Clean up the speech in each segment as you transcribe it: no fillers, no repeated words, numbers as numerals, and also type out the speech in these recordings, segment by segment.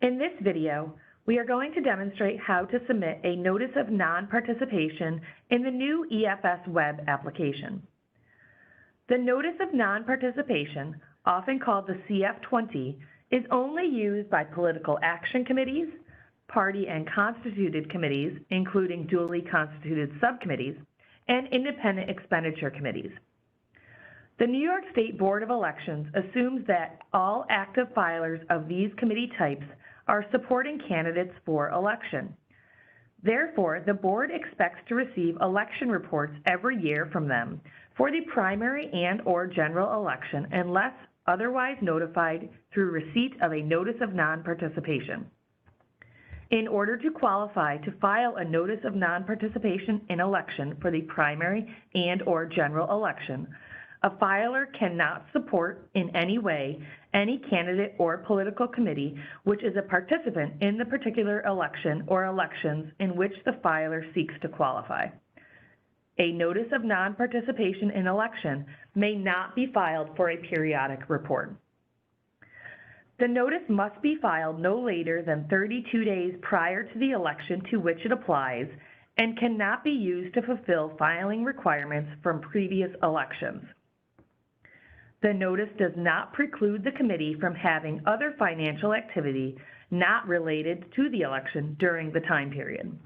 In this video, we are going to demonstrate how to submit a notice of non-participation in the new EFS web application. The notice of non-participation, often called the CF-20, is only used by political action committees, party and constituted committees, including duly constituted subcommittees, and independent expenditure committees. The New York State Board of Elections assumes that all active filers of these committee types are supporting candidates for election. Therefore, the board expects to receive election reports every year from them for the primary and/or general election unless otherwise notified through receipt of a notice of non-participation. In order to qualify to file a notice of non-participation in election for the primary and/or general election, a filer cannot support in any way any candidate or political committee which is a participant in the particular election or elections in which the filer seeks to qualify. A notice of non-participation in election may not be filed for a periodic report. The notice must be filed no later than 32 days prior to the election to which it applies and cannot be used to fulfill filing requirements from previous elections. The notice does not preclude the committee from having other financial activity not related to the election during the time period.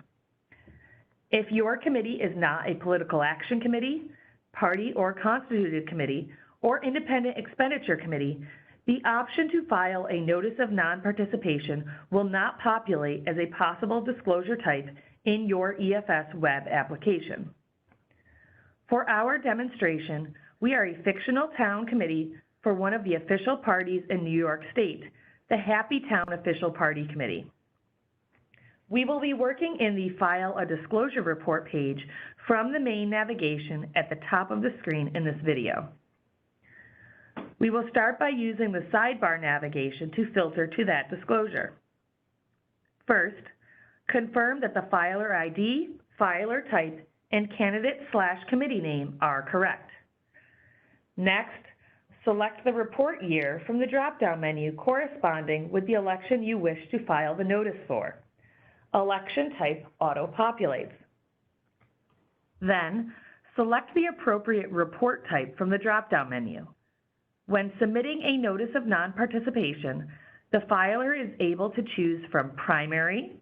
If your committee is not a political action committee, party or constituted committee, or independent expenditure committee, the option to file a notice of non-participation will not populate as a possible disclosure type in your EFS web application. For our demonstration, we are a fictional town committee for one of the official parties in New York State, the Happy Town Official Party Committee. We will be working in the File a Disclosure Report page from the main navigation at the top of the screen in this video. We will start by using the sidebar navigation to filter to that disclosure. First, confirm that the filer ID, filer type, and candidate/committee name are correct. Next, select the report year from the drop-down menu corresponding with the election you wish to file the notice for. Election type auto-populates. Then, select the appropriate report type from the drop-down menu. When submitting a notice of non-participation, the filer is able to choose from primary,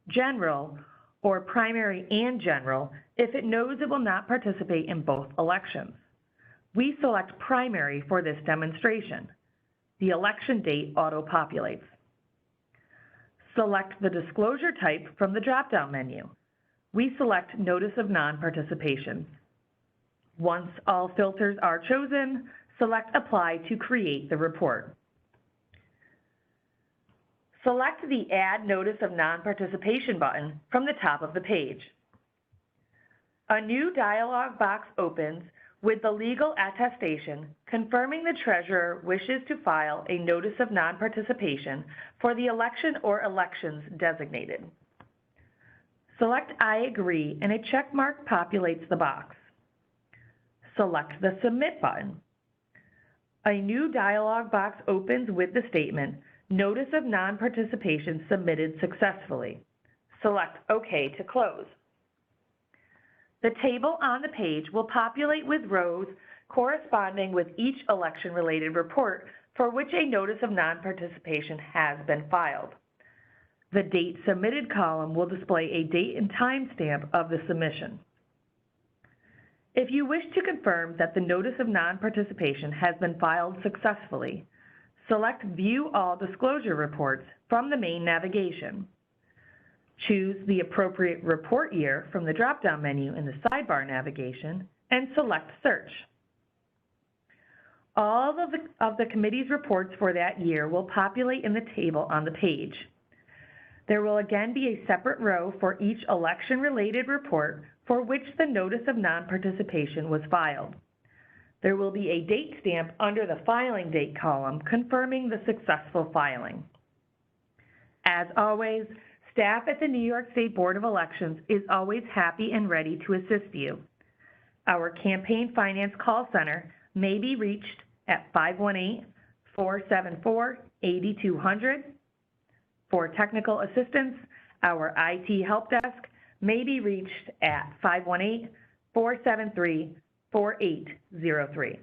general, or primary and general if it knows it will not participate in both elections. We select primary for this demonstration. The election date auto-populates. Select the disclosure type from the drop-down menu. We select Notice of Non-Participation. Once all filters are chosen, select Apply to create the report. Select the Add Notice of Non-Participation button from the top of the page. A new dialog box opens with the legal attestation confirming the treasurer wishes to file a notice of non-participation for the election or elections designated. Select I agree and a check mark populates the box. Select the Submit button. A new dialog box opens with the statement, Notice of Non-Participation submitted successfully. Select OK to close. The table on the page will populate with rows corresponding with each election-related report for which a notice of non-participation has been filed. The Date Submitted column will display a date and timestamp of the submission. If you wish to confirm that the notice of non-participation has been filed successfully, select View All Disclosure Reports from the main navigation. Choose the appropriate report year from the drop-down menu in the sidebar navigation and select Search. All of the committee's reports for that year will populate in the table on the page. There will again be a separate row for each election-related report for which the notice of non-participation was filed. There will be a date stamp under the filing date column confirming the successful filing. As always, staff at the New York State Board of Elections is always happy and ready to assist you. Our campaign finance call center may be reached at 518-474-8200, For technical assistance, our IT help desk may be reached at 518-473-4803.